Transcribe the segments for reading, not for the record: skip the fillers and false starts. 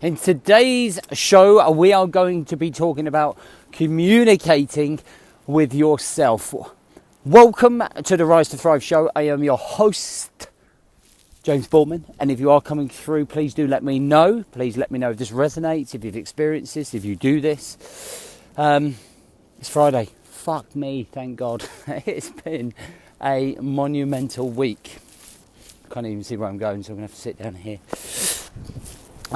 In today's show, we are going to be talking about communicating with yourself. Welcome to the Rise to Thrive show. I am your host, James Borman, and if you are coming through, please do let me know. Please let me know if this resonates, if you've experienced this, if you do this. It's Friday. Fuck me, thank God. It's been a monumental week. Can't even see where I'm going, so I'm going to have to sit down here.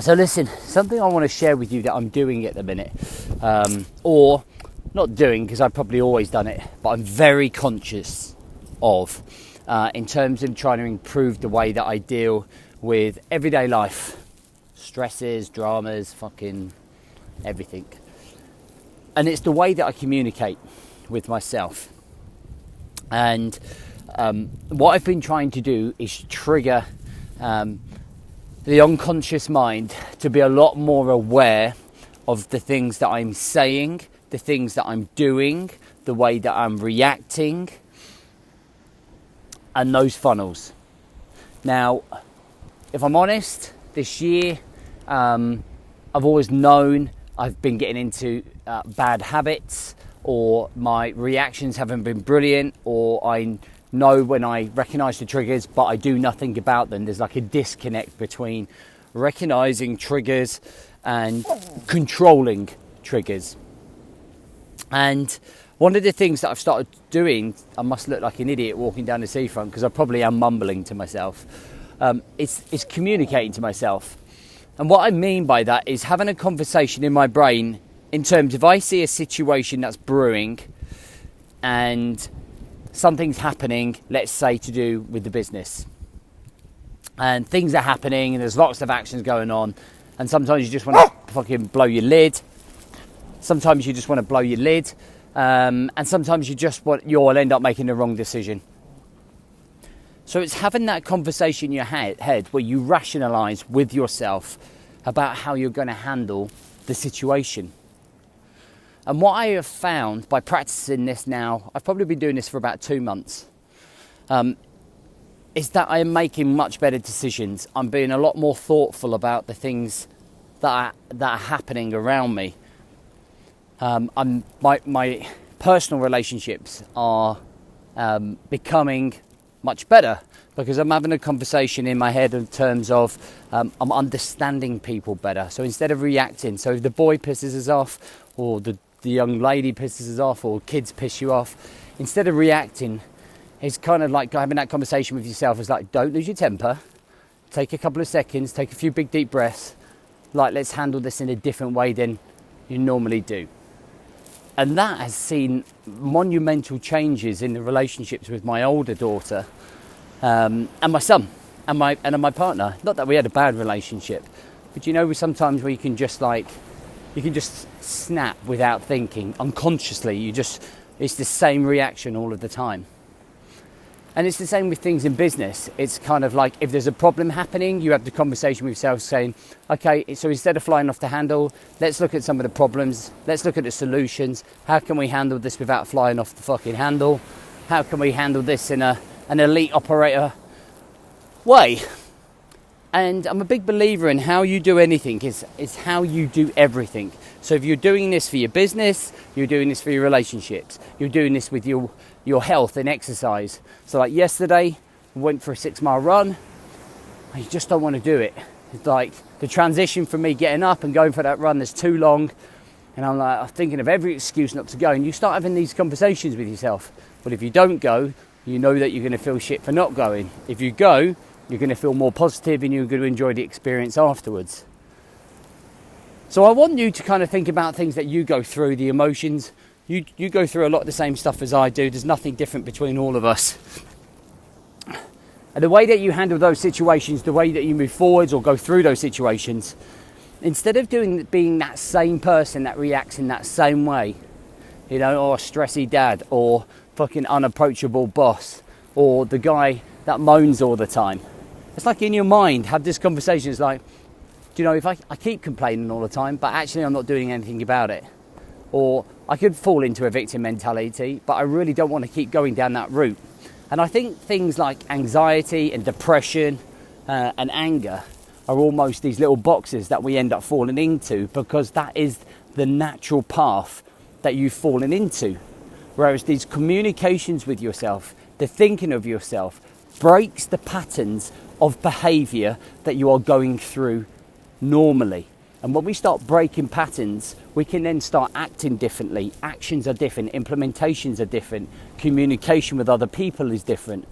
So listen, something I want to share with you that I'm doing at the minute, or not doing because I've probably always done it, but I'm very conscious of in terms of trying to improve the way that I deal with everyday life, stresses, dramas, fucking everything. And it's the way that I communicate with myself. And what I've been trying to do is trigger the unconscious mind to be a lot more aware of the things that I'm saying, the things that I'm doing, the way that I'm reacting, and those funnels. Now, if I'm honest, this year I've always known I've been getting into bad habits, or my reactions haven't been brilliant, or I know when I recognise the triggers but I do nothing about them. There's like a disconnect between recognising triggers and controlling triggers. And one of the things that I've started doing, I must look like an idiot walking down the seafront because I probably am mumbling to myself, it's communicating to myself. And what I mean by that is having a conversation in my brain in terms of, I see a situation that's brewing and something's happening, let's say to do with the business. And things are happening and there's lots of actions going on. And sometimes you just want to fucking blow your lid. Sometimes you just want to blow your lid. And sometimes you'll end up making the wrong decision. So it's having that conversation in your head where you rationalise with yourself about how you're going to handle the situation. And what I have found by practicing this now, I've probably been doing this for about 2 months, is that I am making much better decisions. I'm being a lot more thoughtful about the things that are happening around me. My personal relationships are becoming much better because I'm having a conversation in my head in terms of I'm understanding people better. So instead of reacting, so if the boy pisses us off, or the young lady pisses us off, or kids piss you off, instead of reacting, it's kind of like having that conversation with yourself. It's like, don't lose your temper, take a couple of seconds, take a few big deep breaths, like let's handle this in a different way than you normally do. And that has seen monumental changes in the relationships with my older daughter and my son and my partner. Not that we had a bad relationship, but sometimes where you can just snap without thinking, unconsciously. It's the same reaction all of the time. And it's the same with things in business. It's kind of like if there's a problem happening, you have the conversation with yourself saying, okay, so instead of flying off the handle, let's look at some of the problems. Let's look at the solutions. How can we handle this without flying off the fucking handle? How can we handle this in an elite operator way? And I'm a big believer in how you do anything is how you do everything. So if you're doing this for your business, you're doing this for your relationships, you're doing this with your health and exercise. So like yesterday, I went for a 6-mile run. I just don't want to do it. It's like the transition from me getting up and going for that run is too long. And I'm thinking of every excuse not to go. And you start having these conversations with yourself. But if you don't go, you know that you're going to feel shit for not going. If you go, you're going to feel more positive and you're going to enjoy the experience afterwards. So I want you to kind of think about things that you go through, the emotions. You go through a lot of the same stuff as I do. There's nothing different between all of us. And the way that you handle those situations, the way that you move forwards or go through those situations, instead of being that same person that reacts in that same way, or a stressy dad, or fucking unapproachable boss, or the guy that moans all the time. It's like in your mind, have this conversation. It's like, if I keep complaining all the time, but actually I'm not doing anything about it. Or I could fall into a victim mentality, but I really don't want to keep going down that route. And I think things like anxiety and depression and anger are almost these little boxes that we end up falling into, because that is the natural path that you've fallen into. Whereas these communications with yourself, the thinking of yourself, breaks the patterns of behavior that you are going through normally. And when we start breaking patterns, we can then start acting differently. Actions are different, implementations are different, communication with other people is different.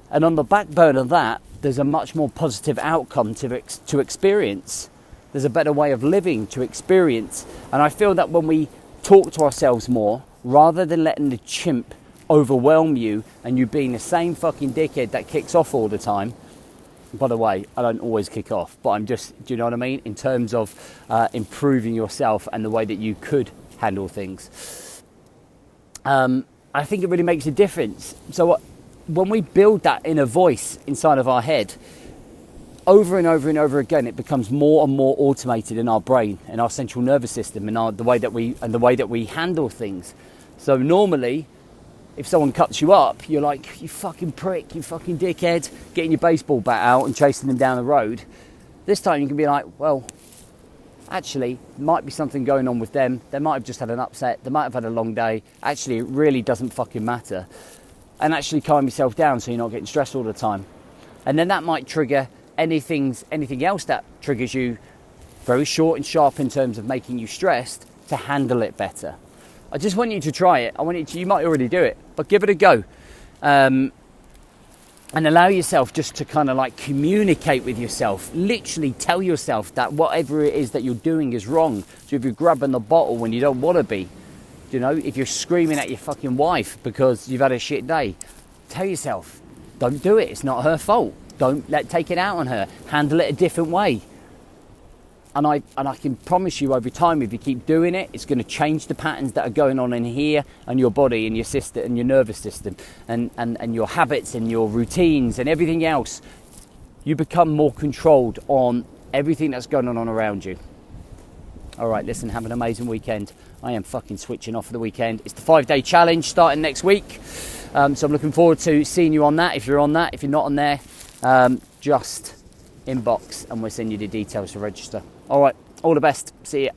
And on the backbone of that, there's a much more positive outcome to experience. There's a better way of living to experience. And I feel that when we talk to ourselves more, rather than letting the chimp overwhelm you and you being the same fucking dickhead that kicks off all the time. By the way, I don't always kick off, but I'm just, do you know what I mean? In terms of improving yourself and the way that you could handle things. I think it really makes a difference. So when we build that inner voice inside of our head, over and over and over again, it becomes more and more automated in our brain, in our central nervous system, and the way that we handle things. So normally, if someone cuts you up, you're like, you fucking prick, you fucking dickhead, getting your baseball bat out and chasing them down the road. This time you can be like, well, actually, there might be something going on with them. They might have just had an upset. They might have had a long day. Actually, it really doesn't fucking matter. And actually calm yourself down so you're not getting stressed all the time. And then that might trigger anything else that triggers you, very short and sharp in terms of making you stressed, to handle it better. I just want you to try it. You might already do it, but give it a go. And allow yourself just to kind of like communicate with yourself. Literally tell yourself that whatever it is that you're doing is wrong. So if you're grabbing the bottle when you don't want to be, you know, if you're screaming at your fucking wife because you've had a shit day, tell yourself, don't do it. It's not her fault. Don't take it out on her. Handle it a different way. And I can promise you, over time, if you keep doing it, it's going to change the patterns that are going on in here and your body and your system and your nervous system and your habits and your routines and everything else. You become more controlled on everything that's going on around you. All right, listen, have an amazing weekend. I am fucking switching off for the weekend. It's the 5-day challenge starting next week. So I'm looking forward to seeing you on that. If you're on that, if you're not on there, just inbox and we'll send you the details to register. All right, all the best. See ya.